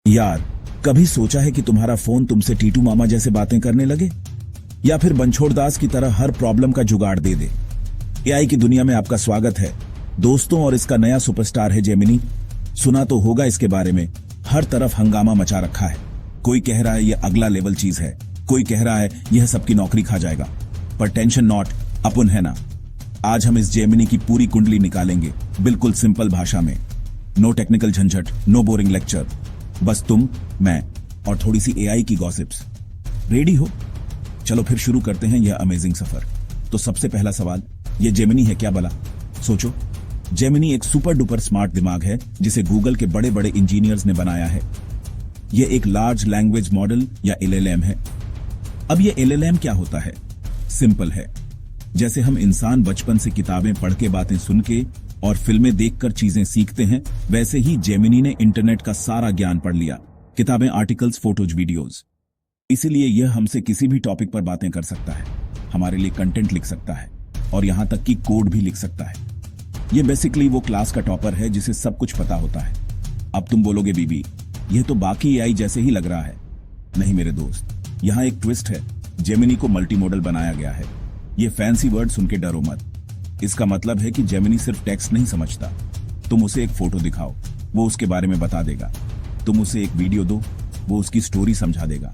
यार, कभी सोचा है कि तुम्हारा फोन तुमसे टीटू मामा जैसे बातें करने लगे, या फिर बनछोड़ दास की तरह हर प्रॉब्लम का जुगाड़ दे दे। एआई की दुनिया में आपका स्वागत है दोस्तों, और इसका नया सुपरस्टार है जेमिनी। सुना तो होगा इसके बारे में, हर तरफ हंगामा मचा रखा है। कोई कह रहा है यह अगला लेवल चीज है, कोई कह रहा है यह सबकी नौकरी खा जाएगा। पर टेंशन नॉट, अपन है ना। आज हम इस जेमिनी की पूरी कुंडली निकालेंगे, बिल्कुल सिंपल भाषा में। नो टेक्निकल झंझट, नो बोरिंग लेक्चर, बस तुम, मैं और थोड़ी सी एआई की गॉसिप्स। रेडी हो? चलो फिर शुरू करते हैं यह अमेजिंग सफर। तो सबसे पहला सवाल, यह जेमिनी है क्या भला? सोचो, जेमिनी एक सुपर डुपर स्मार्ट दिमाग है जिसे गूगल के बड़े बड़े इंजीनियर्स ने बनाया है। यह एक लार्ज लैंग्वेज मॉडल या एलएलएम है। अब यह एलएलएम क्या होता है? सिंपल है। जैसे हम इंसान बचपन से किताबें पढ़ के, बातें सुन के और फिल्में देखकर चीजें सीखते हैं, वैसे ही जेमिनी ने इंटरनेट का सारा ज्ञान पढ़ लिया। किताबें, आर्टिकल्स, फोटोज, वीडियोस। इसीलिए यह हमसे किसी भी टॉपिक पर बातें कर सकता है, हमारे लिए कंटेंट लिख सकता है और यहां तक कि कोड भी लिख सकता है। यह बेसिकली वो क्लास का टॉपर है जिसे सब कुछ पता होता है। अब तुम बोलोगे बीबी, यह तो बाकी एआई जैसे ही लग रहा है। नहीं मेरे दोस्त, यहां एक ट्विस्ट है। जेमिनी को मल्टी मॉडल बनाया गया है। ये फैंसी वर्ड सुन के डरो मत। इसका मतलब है कि जेमिनी सिर्फ टेक्स्ट नहीं समझता। तुम उसे एक फोटो दिखाओ, वो उसके बारे में बता देगा। तुम उसे एक वीडियो दो, वो उसकी स्टोरी समझा देगा।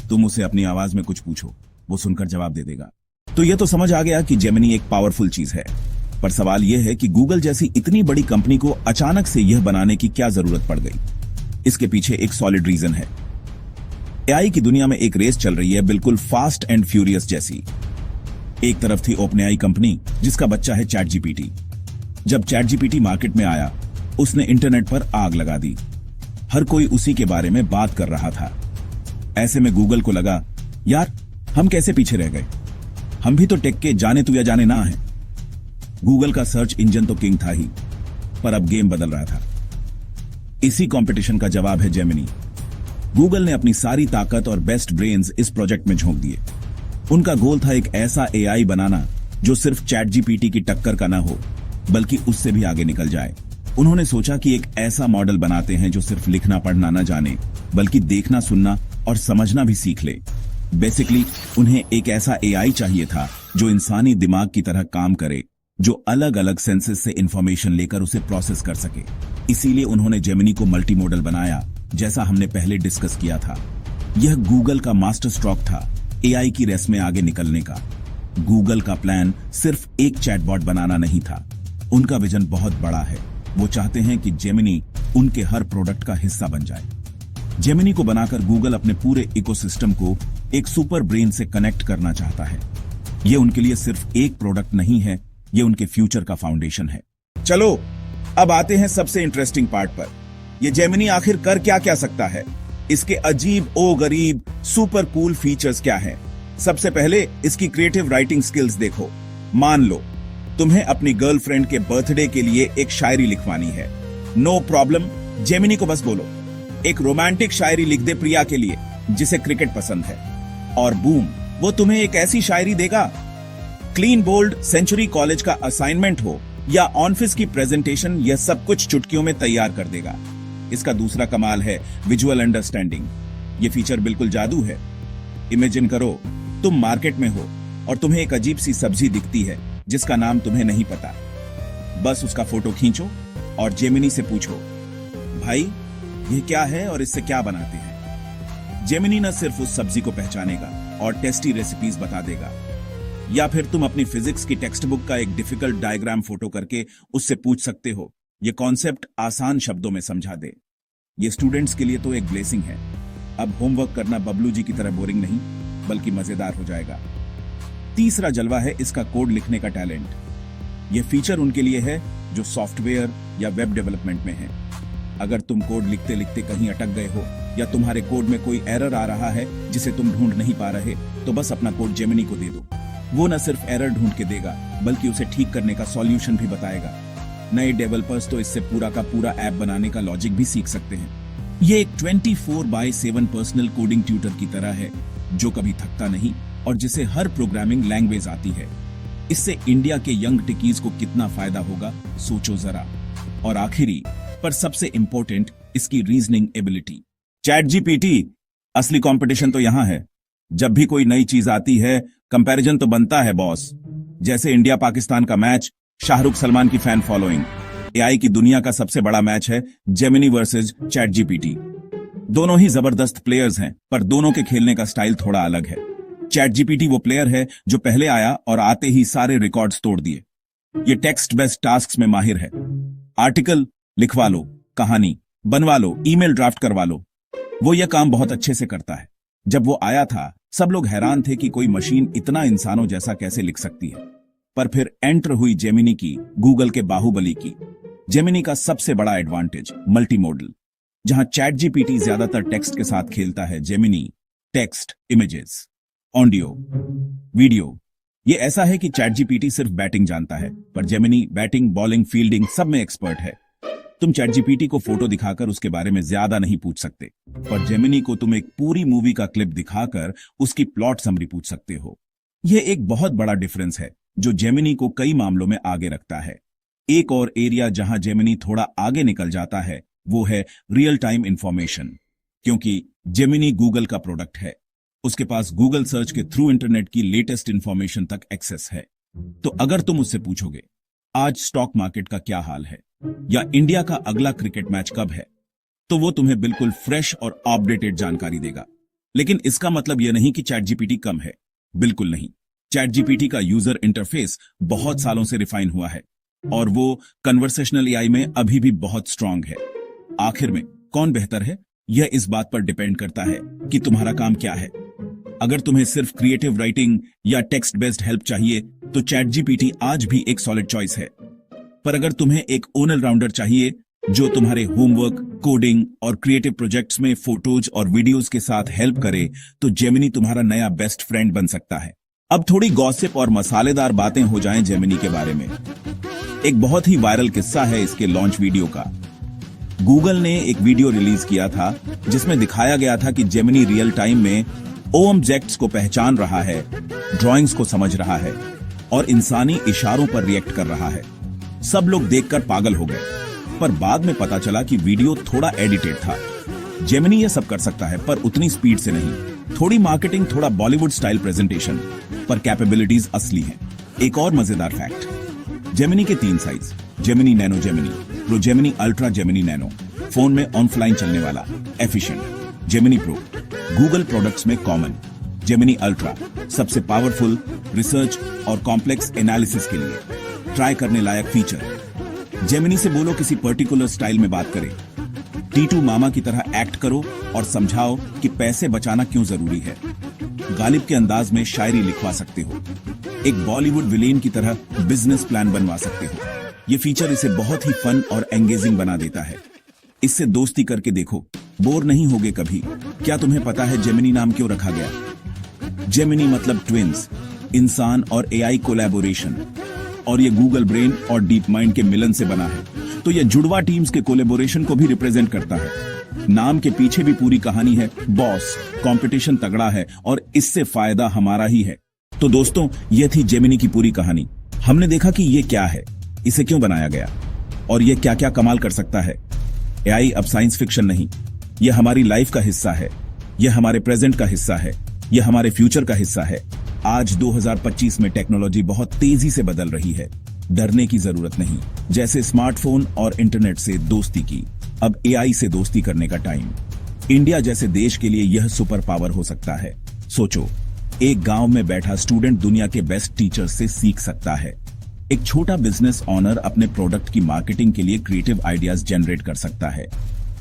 तुम उसे अपनी आवाज में कुछ पूछो, वो सुनकर जवाब दे देगा। तो ये तो समझ आ गया कि जेमिनी एक पावरफुल चीज है। पर सवाल यह है कि गूगल जैसी इतनी बड़ी कंपनी को अचानक से यह बनाने की क्या जरूरत पड़ गई? इसके पीछे एक सॉलिड रीजन है। एआई की दुनिया में एक रेस चल रही है, बिल्कुल फास्ट एंड फ्यूरियस जैसी। एक तरफ थी ओपनएआई कंपनी जिसका बच्चा है चैट जीपीटी। जब चैट जीपीटी मार्केट में आया, उसने इंटरनेट पर आग लगा दी। हर कोई उसी के बारे में बात कर रहा था। ऐसे में गूगल को लगा, यार हम कैसे पीछे रह गए, हम भी तो टेक के जाने तू या जाने ना है। गूगल का सर्च इंजन तो किंग था ही, पर अब गेम बदल रहा था। इसी कंपटीशन का जवाब है जेमिनी। गूगल ने अपनी सारी ताकत और बेस्ट ब्रेन्स इस प्रोजेक्ट में झोंक दिए। उनका गोल था एक ऐसा एआई बनाना जो सिर्फ चैट जीपीटी की टक्कर का ना हो, बल्कि उससे भी आगे निकल जाए। उन्होंने सोचा कि एक ऐसा मॉडल बनाते हैं जो सिर्फ लिखना पढ़ना ना जाने, बल्कि देखना, सुनना और समझना भी सीख ले। बेसिकली उन्हें एक ऐसा एआई चाहिए था जो इंसानी दिमाग की तरह काम करे, जो अलग अलग सेंसेस से इंफॉर्मेशन लेकर उसे प्रोसेस कर सके। इसीलिए उन्होंने जेमिनी को मल्टी मॉडल बनाया, जैसा हमने पहले डिस्कस किया था। यह गूगल का मास्टर स्ट्रोक था एआई की रेस में आगे निकलने का। गूगल का प्लान सिर्फ एक चैटबॉट बनाना नहीं था, उनका विजन बहुत बड़ा है। वो चाहते हैं कि जेमिनी उनके हर प्रोडक्ट का हिस्सा बन जाए। जेमिनी को बनाकर गूगल अपने पूरे इकोसिस्टम को एक सुपर ब्रेन से कनेक्ट करना चाहता है। ये उनके लिए सिर्फ एक प्रोडक्ट नहीं है, ये उनके फ्यूचर का फाउंडेशन है। चलो अब आते हैं सबसे इंटरेस्टिंग पार्ट पर। ये जेमिनी आखिर कर क्या क्या सकता है? इसके अजीब ओ गरीब सुपर कूल फीचर्स क्या हैं? सबसे पहले इसकी क्रिएटिव राइटिंग स्किल्स देखो। मान लो तुम्हें अपनी गर्लफ्रेंड के बर्थडे के लिए एक शायरी लिखवानी है। नो प्रॉब्लम, जेमिनी को बस बोलो एक रोमांटिक शायरी लिख दे प्रिया के लिए जिसे क्रिकेट पसंद है, और बूम, वो तुम्हें एक ऐसी शायरी देगा। क्लीन बोल्ड, सेंचुरी कॉलेज का असाइनमेंट हो या ऑफिस की प्रेजेंटेशन, यह सब कुछ चुटकियों में तैयार कर देगा। इसका दूसरा कमाल है विजुअल अंडरस्टैंडिंग। ये फीचर बिल्कुल जादू है। इमेजिन करो तुम मार्केट में हो और तुम्हें एक अजीब सी सब्जी दिखती है जिसका नाम तुम्हें नहीं पता। बस उसका फोटो खींचो और जेमिनी से पूछो, भाई ये क्या है और इससे क्या बनाते हैं? जेमिनी न सिर्फ उस सब्जी को पहचानेगा और टेस्टी रेसिपीज बता देगा। या फिर तुम अपनी फिजिक्स की टेक्स्ट बुक का एक डिफिकल्ट डायग्राम फोटो करके उससे पूछ सकते हो, ये कॉन्सेप्ट आसान शब्दों में समझा दे। ये स्टूडेंट्स के लिए तो एक ब्लेसिंग है। अब होमवर्क करना बबलू जी की तरह बोरिंग नहीं, बल्कि मजेदार हो जाएगा। तीसरा जलवा है इसका कोड लिखने का टैलेंट। यह फीचर उनके लिए है जो सॉफ्टवेयर या वेब डेवलपमेंट में है। अगर तुम कोड लिखते लिखते कहीं अटक गए हो या तुम्हारे कोड में कोई एरर आ रहा है जिसे तुम ढूंढ नहीं पा रहे, तो बस अपना कोड जेमिनी को दे दो। वो न सिर्फ एरर ढूंढ के देगा, बल्कि उसे ठीक करने का सॉल्यूशन भी बताएगा। नए डेवलपर्स तो इससे पूरा का पूरा ऐप बनाने का लॉजिक भी सीख सकते हैं। ये एक 24/7 पर्सनल कोडिंग ट्यूटर की तरह है जो कभी थकता नहीं और जिसे हर प्रोग्रामिंग लैंग्वेज आती है। इससे इंडिया के यंग टेकीज को कितना फायदा होगा, सोचो जरा। और आखिरी पर सबसे इंपॉर्टेंट, इसकी रीजनिंग एबिलिटी। चैट जीपीटी, असली कंपटीशन तो यहां है। जब भी कोई नई चीज आती है, कंपैरिजन तो बनता है बॉस। जैसे इंडिया पाकिस्तान का मैच, शाहरुख सलमान की फैन फॉलोइंग। एआई की दुनिया का सबसे बड़ा मैच है जेमिनी वर्सेस चैट जीपीटी। दोनों ही जबरदस्त प्लेयर्स हैं, पर दोनों के खेलने का स्टाइल थोड़ा अलग है। चैट जीपीटी वो प्लेयर है जो पहले आया और आते ही सारे रिकॉर्ड्स तोड़ दिए। ये टेक्स्ट बेस्ड टास्क्स में माहिर है। आर्टिकल लिखवा लो, कहानी बनवा लो, ईमेल ड्राफ्ट करवा लो, वो ये काम बहुत अच्छे से करता है। जब वो आया था, सब लोग हैरान थे कि कोई मशीन इतना इंसानों जैसा कैसे लिख सकती है। पर फिर एंटर हुई जेमिनी की, गूगल के बाहुबली की। जेमिनी का सबसे बड़ा एडवांटेज मल्टी मॉडल। जहां चैट जीपीटी ज्यादातर टेक्स्ट के साथ खेलता है, Gemini text, images, audio, video. ये ऐसा है कि चैट जीपीटी सिर्फ बैटिंग जानता है, पर जेमिनी बैटिंग, बॉलिंग, फील्डिंग सब में एक्सपर्ट है। तुम चैट जीपीटी को फोटो दिखाकर उसके बारे में ज्यादा नहीं पूछ सकते, पर जेमिनी को तुम एक पूरी मूवी का क्लिप दिखाकर उसकी प्लॉट समरी पूछ सकते हो। यह एक बहुत बड़ा डिफरेंस है जो जेमिनी को कई मामलों में आगे रखता है। एक और एरिया जहां जेमिनी थोड़ा आगे निकल जाता है वो है रियल टाइम इंफॉर्मेशन। क्योंकि जेमिनी गूगल का प्रोडक्ट है, उसके पास गूगल सर्च के थ्रू इंटरनेट की लेटेस्ट इंफॉर्मेशन तक एक्सेस है। तो अगर तुम उससे पूछोगे आज स्टॉक मार्केट का क्या हाल है या इंडिया का अगला क्रिकेट मैच कब है, तो वो तुम्हें बिल्कुल फ्रेश और अपडेटेड जानकारी देगा। लेकिन इसका मतलब यह नहीं कि चैट जीपीटी कम है, बिल्कुल नहीं। चैट जीपीटी का यूजर इंटरफेस बहुत सालों से रिफाइन हुआ है और वो कन्वर्सेशनल एआई में अभी भी बहुत स्ट्रांग है। आखिर में कौन बेहतर है, यह इस बात पर डिपेंड करता है कि तुम्हारा काम क्या है। अगर तुम्हें सिर्फ क्रिएटिव राइटिंग या टेक्स्ट बेस्ड हेल्प चाहिए तो चैट जीपीटी आज भी एक सॉलिड चॉइस है। पर अगर तुम्हें एक ऑल राउंडर चाहिए जो तुम्हारे होमवर्क, कोडिंग और क्रिएटिव प्रोजेक्ट्स में फोटोज और वीडियोस के साथ हेल्प करे, तो जेमिनी तुम्हारा नया बेस्ट फ्रेंड बन सकता है। अब थोड़ी गॉसिप और मसालेदार बातें हो जाएं जेमिनी के बारे में। एक बहुत ही वायरल किस्सा है इसके लॉन्च वीडियो का। गूगल ने एक वीडियो रिलीज किया था जिसमें दिखाया गया था कि जेमिनी रियल टाइम में ऑब्जेक्ट्स को पहचान रहा है, ड्राइंग्स को समझ रहा है और इंसानी इशारों पर रिएक्ट कर रहा है। सब लोग देखकर पागल हो गए, पर बाद में पता चला कि वीडियो थोड़ा एडिटेड था। जेमिनी ये सब कर सकता है, पर उतनी स्पीड से नहीं। थोड़ी मार्केटिंग, थोड़ा बॉलीवुड स्टाइल प्रेजेंटेशन, पर कैपेबिलिटीज असली हैं। एक और मजेदार फैक्ट, जेमिनी के 3 size, Gemini nano, Gemini pro, Gemini ultra, Gemini nano. Phone में ऑनलाइन चलने वाला, efficient. Gemini pro Google products में कॉमन। जेमिनी अल्ट्रा सबसे पावरफुल रिसर्च और कॉम्प्लेक्स एनालिसिस के लिए ट्राई करने लायक फीचर। जेमिनी से बोलो किसी पर्टिकुलर स्टाइल में बात करे, टीटू मामा की तरह एक्ट करो और समझाओ कि पैसे बचाना क्यों जरूरी है। गालिब के अंदाज में शायरी लिखवा सकते हो, एक बॉलीवुड विलेन की तरह बिजनेस प्लान बनवा सकते हो। ये फीचर इसे बहुत ही फन और एंगेजिंग बना देता है। इससे दोस्ती करके देखो, बोर नहीं होगे कभी। क्या तुम्हें पता है जेमिनी नाम क्यों रखा गया? जेमिनी मतलब ट्विंस, इंसान और एआई कोलैबोरेशन, और ये गूगल ब्रेन और डीप माइंड के मिलन से बना है। तो ये जुड़वा टीम्स के कोलैबोरेशन को भी रिप्रेजेंट करता है। नाम के पीछे भी पूरी कहानी है बॉस। कंपटीशन तगड़ा है और इससे फायदा हमारा ही है। तो दोस्तों, ये थी जेमिनी की पूरी कहानी। हमने देखा कि ये क्या है, इसे क्यों बनाया गया और ये क्या क्या कमाल कर सकता है। एआई अब साइंस फिक्शन नहीं, यह हमारी लाइफ का हिस्सा है, यह हमारे प्रेजेंट का हिस्सा है, यह हमारे फ्यूचर का हिस्सा है। आज 2025 में टेक्नोलॉजी बहुत तेजी से बदल रही है। डरने की जरूरत नहीं। जैसे स्मार्टफोन और इंटरनेट से दोस्ती की, अब एआई से दोस्ती करने का टाइम। इंडिया जैसे देश के लिए यह सुपर पावर हो सकता है। सोचो, एक गांव में बैठा स्टूडेंट दुनिया के बेस्ट टीचर से सीख सकता है। एक छोटा बिजनेस ओनर अपने प्रोडक्ट की मार्केटिंग के लिए क्रिएटिव आइडियाज जनरेट कर सकता है।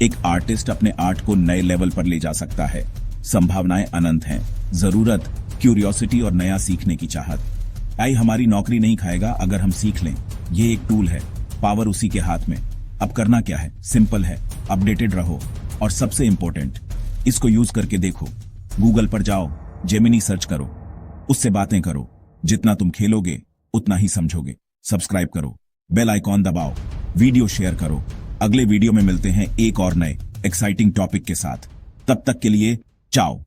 एक आर्टिस्ट अपने आर्ट को नए लेवल पर ले जा सकता है। संभावनाएं अनंत हैं। जरूरत क्यूरियोसिटी और नया सीखने की चाहत। एआई हमारी नौकरी नहीं खाएगा अगर हम सीख लें। ये एक टूल है, पावर उसी के हाथ में। अब करना क्या है? सिंपल है, अपडेटेड रहो और सबसे इंपॉर्टेंट, इसको यूज करके देखो। गूगल पर जाओ, जेमिनी सर्च करो, उससे बातें करो। जितना तुम खेलोगे उतना ही समझोगे। सब्सक्राइब करो, बेल आइकॉन दबाओ, वीडियो शेयर करो। अगले वीडियो में मिलते हैं एक और नए एक्साइटिंग टॉपिक के साथ। तब तक के लिए चाओ।